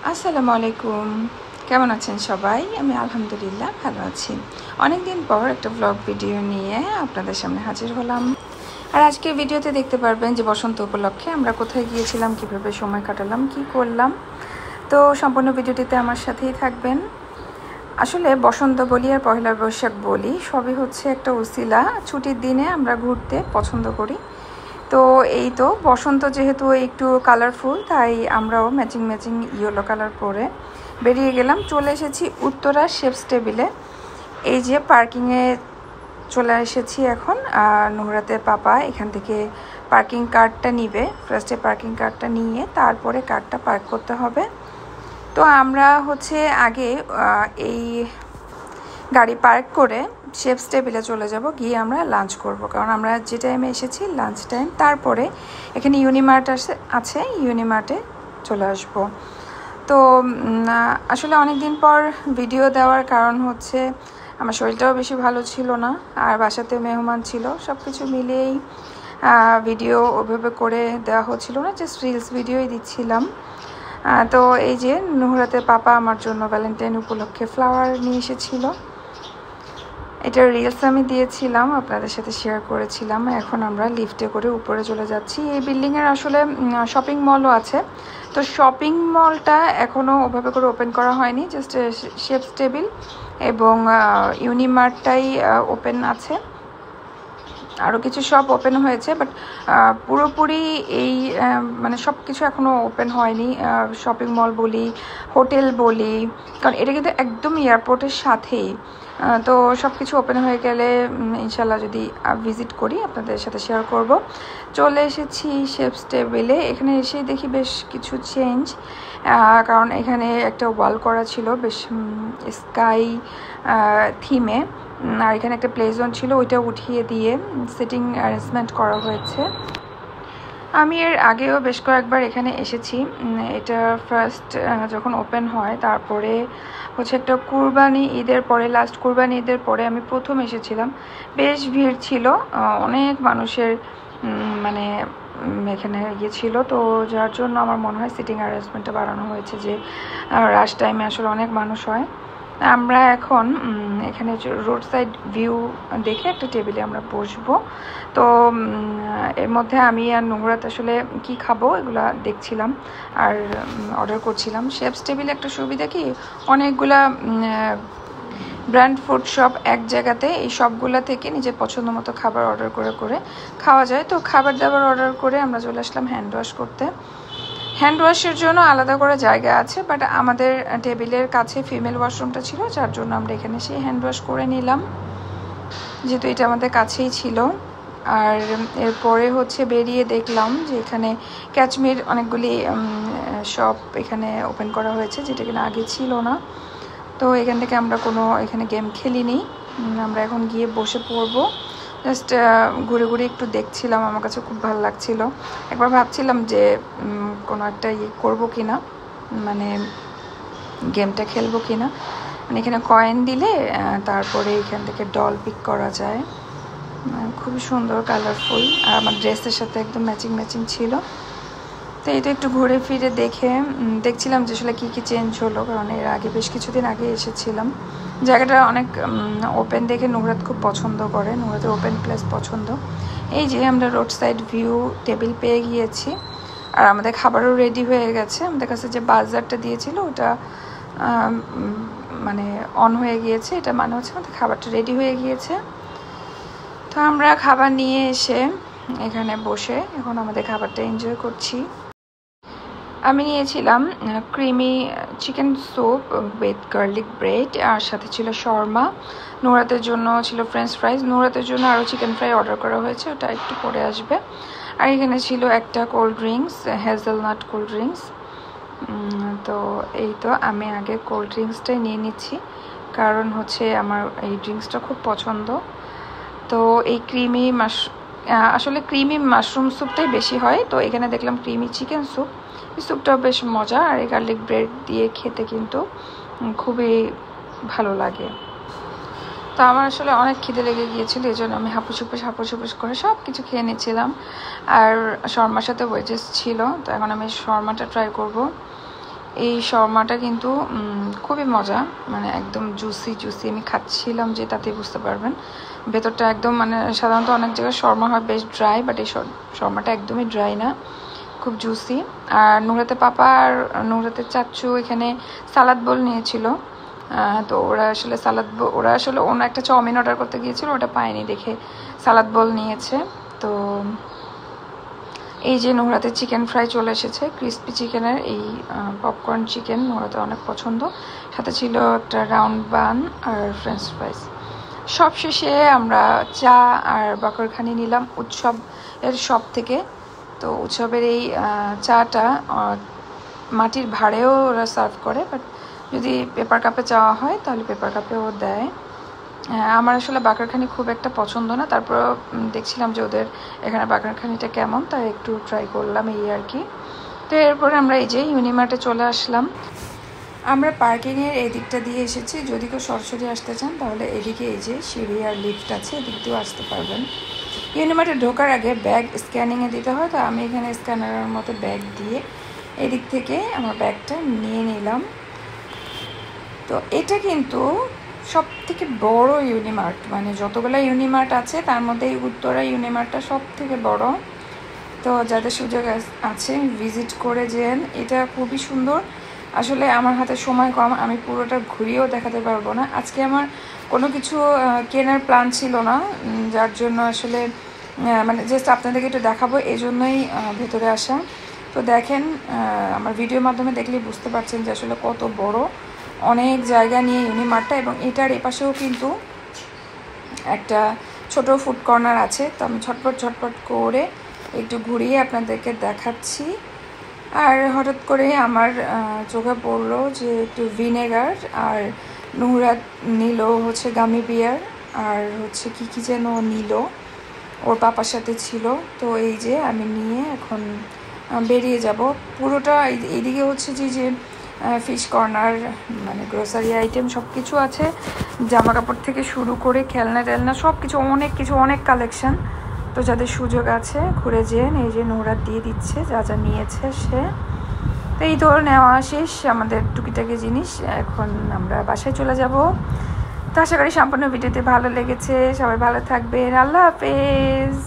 আসসালামু আলাইকুম। কেমন আছেন সবাই? আমি আলহামদুলিল্লাহ ভালো আছি। অনেক দিন পর একটা ব্লগ ভিডিও নিয়ে আপনাদের সামনে হাজির হলাম। আর আজকে ভিডিওতে দেখতে পারবেন যে বসন্ত উপলক্ষে আমরা কোথায় গিয়েছিলাম, কিভাবে সময় কাটালাম, কি করলাম। তো সম্পূর্ণ ভিডিওটিতে আমার সাথেই থাকবেন। আসলে বসন্ত বলি আর পহেলা বৈশাখ বলি, সবই হচ্ছে একটা উসিলা। ছুটির দিনে আমরা ঘুরতে পছন্দ করি। তো এই তো বসন্ত যেহেতু একটু কালারফুল, তাই আমরাও ম্যাচিং ম্যাচিং ইয়েলো কালার পরে বেরিয়ে গেলাম। চলে এসেছি উত্তরা শেপস টেবিলে। এই যে পার্কিংয়ে চলে এসেছি এখন। নুহরাতে পাপা এখান থেকে পার্কিং কার্ডটা নিবে। ফার্স্টে পার্কিং কার্ডটা নিয়ে তারপরে কার্ডটা পার্ক করতে হবে। তো আমরা হচ্ছে আগে এই গাড়ি পার্ক করে শেপস টেবিলে চলে যাব, গিয়ে আমরা লাঞ্চ করব, কারণ আমরা যে টাইমে এসেছি লাঞ্চ টাইম। তারপরে এখানে ইউনিমার্ট আছে, ইউনিমার্টে চলে আসব। তো আসলে অনেক দিন পর ভিডিও দেওয়ার কারণ হচ্ছে আমার শরীরটাও বেশি ভালো ছিল না, আর বাসাতে মেহমান ছিল, সব কিছু মিলিয়েই ভিডিও ওইভাবে করে দেওয়া হচ্ছিল না, জাস্ট রিলস ভিডিওই দিচ্ছিলাম। তো এই যে নুহরাতে পাপা আমার জন্য ভ্যালেন্টাইন উপলক্ষে ফ্লাওয়ার নিয়ে এসেছিল। এটার রিলস আমি দিয়েছিলাম, আপনাদের সাথে শেয়ার করেছিলাম। এখন আমরা লিফটে করে উপরে চলে যাচ্ছি। এই বিল্ডিংয়ের আসলে শপিং মলও আছে। তো শপিং মলটা এখনও ওভাবে করে ওপেন করা হয়নি, জাস্ট শেপস টেবিল এবং ইউনিমার্টটাই ওপেন আছে। আরও কিছু শপ ওপেন হয়েছে, বাট পুরোপুরি এই মানে সব কিছু এখনও ওপেন হয়নি। শপিং মল বলি, হোটেল বলি, কারণ এটা কিন্তু একদম এয়ারপোর্টের সাথেই। তো সব কিছু ওপেন হয়ে গেলে ইনশাল্লাহ যদি ভিজিট করি আপনাদের সাথে শেয়ার করব। চলে এসেছি শেপস টেবিলে। এখানে এসেই দেখি বেশ কিছু চেঞ্জ, কারণ এখানে একটা ওয়াল করা ছিল বেশ স্কাই থিমে, আর এখানে একটা প্লে জোন ছিল, ওইটা উঠিয়ে দিয়ে সিটিং অ্যারেঞ্জমেন্ট করা হয়েছে। আমি এর আগেও বেশ কয়েকবার এখানে এসেছি। এটা ফার্স্ট যখন ওপেন হয়, তারপরে হচ্ছে একটা কুরবানি ঈদের পরে, লাস্ট কুরবানি ঈদের পরে আমি প্রথম এসেছিলাম। বেশ ভিড় ছিল, অনেক মানুষের মানে এখানে ছিল। তো যার জন্য আমার মনে হয় সিটিং অ্যারেঞ্জমেন্টটা বাড়ানো হয়েছে, যে রাশ টাইমে আসলে অনেক মানুষ হয়। আমরা এখন এখানে রোড সাইড ভিউ দেখে একটা টেবিলে আমরা বসবো। তো এর মধ্যে আমি আর নুহরাত আসলে কি খাবো এগুলো দেখছিলাম আর অর্ডার করছিলাম। শেপস টেবিলে একটা সুবিধা কি, অনেকগুলা ব্র্যান্ড ফুড শপ এক জায়গাতে, এই সবগুলা থেকে নিজের পছন্দ মতো খাবার অর্ডার করে করে খাওয়া যায়। তো খাবার দাবার অর্ডার করে আমরা চলে আসলাম হ্যান্ড ওয়াশ করতে। হ্যান্ড ওয়াশের জন্য আলাদা করে জায়গা আছে, বাট আমাদের টেবিলের কাছে ফিমেল ওয়াশরুমটা ছিল, যার জন্য আমরা এখানে সেই হ্যান্ড ওয়াশ করে নিলাম, যেহেতু এটা আমাদের কাছেই ছিল। আর এরপরে হচ্ছে বেরিয়ে দেখলাম যে এখানে ক্যাচমির অনেকগুলি শপ এখানে ওপেন করা হয়েছে, যেটা কিনা আগে ছিল না। তো এখান থেকে আমরা কোনো এখানে গেম খেলিনি, আমরা এখন গিয়ে বসে পড়বো। জাস্ট ঘুরে ঘুরে একটু দেখছিলাম, আমার কাছে খুব ভালো লাগছিল। একবার ভাবছিলাম যে কোনো একটা করবো কিনা, মানে গেমটা খেলবো কিনা। মানে এখানে কয়েন দিলে তারপরে এখান থেকে ডল পিক করা যায়, খুবই সুন্দর, কালারফুল, আর আমার ড্রেসের সাথে একদম ম্যাচিং ম্যাচিং ছিল। তো এটা একটু ঘুরে ফিরে দেখে দেখছিলাম যে আসলে কী কী চেঞ্জ হলো, কারণ এর আগে বেশ কিছুদিন আগে এসেছিলাম। জায়গাটা অনেক ওপেন দেখে নুহরাত খুব পছন্দ করে, নুহরাতের ওপেন প্লেস পছন্দ। এই যে আমরা রোড সাইড ভিউ টেবিল পেয়ে গিয়েছি, আর আমাদের খাবারও রেডি হয়ে গেছে। আমাদের কাছে যে বাজারটা দিয়েছিল ওটা মানে অন হয়ে গিয়েছে, এটা মানে হচ্ছে আমাদের খাবারটা রেডি হয়ে গিয়েছে। তো আমরা খাবার নিয়ে এসে এখানে বসে এখন আমাদের খাবারটা এনজয় করছি। আমি নিয়েছিলাম creamy chicken soup with garlic bread, আর সাথে ছিল শর্মা। নুহরাতের জন্য ছিল ফ্রেঞ্চ ফ্রাইজ, নুহরাতের জন্য আরও চিকেন ফ্রাই অর্ডার করা হয়েছে, ওটা একটু পরে আসবে। আর এখানে ছিল একটা cold drinks, hazelnut cold drinks. তো এই তো আমি আগে কোল্ড ড্রিঙ্কসটাই নিয়ে নিচ্ছি, কারণ হচ্ছে আমার এই ড্রিঙ্কসটা খুব পছন্দ। তো এই আসলে ক্রিমি মাশরুম স্যুপটাই বেশি হয়। তো এখানে দেখলাম ক্রিমি চিকেন স্যুপ, এই স্যুপটাও বেশ মজা, আর এই গার্লিক ব্রেড দিয়ে খেতে কিন্তু খুবই ভালো লাগে। তো আমার আসলে অনেক খিদে লেগে গিয়েছিল, এই জন্য আমি হাপুস করে সব কিছু খেয়ে নিচ্ছিলাম। আর শর্মার সাথে ওয়েজেস ছিল, তো এখন আমি শর্মাটা ট্রাই করব। এই শর্মাটা কিন্তু খুবই মজা, মানে একদম জুসি জুসি। আমি খাচ্ছিলাম যে তাতেই বুঝতে পারবেন, ভেতরটা একদম মানে সাধারণত অনেক জায়গায় শর্মা হয় বেশ ড্রাই, বাট এই শর্মাটা একদমই ড্রাই না, খুব জুসি। আর নুরাতে পাপা আর নুরাতে চাচ্চু এখানে সালাদ বোল নিয়েছিল। তো ওরা আসলে অন্য একটা চাউমিন অর্ডার করতে গিয়েছিল, ওটা পায়নি দেখে সালাদ বোল নিয়েছে। তো এই যে নোহরাতে চিকেন ফ্রাই চলে এসেছে, ক্রিস্পি চিকেনের এই পপকর্ন চিকেন নোহরাতে অনেক পছন্দ। সাথে ছিল একটা রাউন্ড বান আর ফ্রেঞ্চ ফ্রাইস। সব শেষে আমরা চা আর বাকরখানি নিলাম উৎসবের শপ থেকে। তো উৎসবের এই চাটা মাটির ভাঁড়েও ওরা সার্ভ করে, বাট যদি পেপার কাপে চাওয়া হয় তাহলে পেপার কাপেও দেয়। আমার আসলে বাকরখানি খুব একটা পছন্দ না, তারপর দেখছিলাম যে ওদের এখানে বাকরখানিটা কেমন, তাই একটু ট্রাই করলাম এই আর কি। তো এরপরে আমরা এই যে ইউনিমার্টে চলে আসলাম। আমরা পার্কিংয়ের এই দিকটা দিয়ে এসেছি, যদি কেউ সরাসরি আসতে চান তাহলে এদিকে এই যে সিঁড়ি আর লিফট আছে, এদিক দিয়েও আসতে পারবেন। ইউনিমার্টে ঢোকার আগে ব্যাগ স্ক্যানিংয়ে দিতে হয়, তো আমি এখানে স্ক্যানারের মতো ব্যাগ দিয়ে এদিক থেকে আমার ব্যাগটা নিয়ে নিলাম। তো এটা কিন্তু সব থেকে বড় ইউনিমার্ট, মানে যতগুলো ইউনিমার্ট আছে তার মধ্যে এই উত্তরা ইউনিমার্টটা সব থেকে বড়। তো যাদের সুযোগ আছে ভিজিট করে যেন, এটা খুবই সুন্দর। আসলে আমার হাতে সময় কম, আমি পুরোটা ঘুরিয়েও দেখাতে পারবো না। আজকে আমার কোনো কিছু কেনার প্ল্যান ছিল না, যার জন্য আসলে মানে জাস্ট আপনাদেরকে একটু দেখাবো এই জন্যই ভেতরে আসা। তো দেখেন, আমার ভিডিওর মাধ্যমে দেখলেই বুঝতে পারছেন যে আসলে কত বড়, অনেক জায়গা নিয়ে ইউনিমার্টটা। এবং এটার এপাশেও কিন্তু একটা ছোট ফুড কর্নার আছে। তো আমি ঝটপট করে একটু ঘুরিয়ে আপনাদেরকে দেখাচ্ছি। আর হঠাৎ করে আমার চোখে পড়লো যে একটু ভিনেগার, আর নুহরা নিল হচ্ছে গামি বিয়ার, আর হচ্ছে কী যেন নিল, ওর পাপার সাথে ছিল। তো এই যে আমি নিয়ে এখন বেরিয়ে যাব। পুরোটা এইদিকে হচ্ছে যে ফিশ কর্নার, মানে গ্রোসারি আইটেম সব কিছু আছে, জামা কাপড় থেকে শুরু করে খেলনা টেলনা সব কিছু, অনেক কালেকশন। তো যাদের সুযোগ আছে ঘুরে যেন। এই যে নোরা দিয়ে দিচ্ছে যা যা নিয়েছে সে। তো এই ধরে নেওয়া শেষ আমাদের টুকিটাকি জিনিস, এখন আমরা বাসায় চলে যাব। তো আশা করি সম্পূর্ণ ভিডিওতে ভালো লেগেছে, সবাই ভালো থাকবেন, আল্লাহ হাফেজ।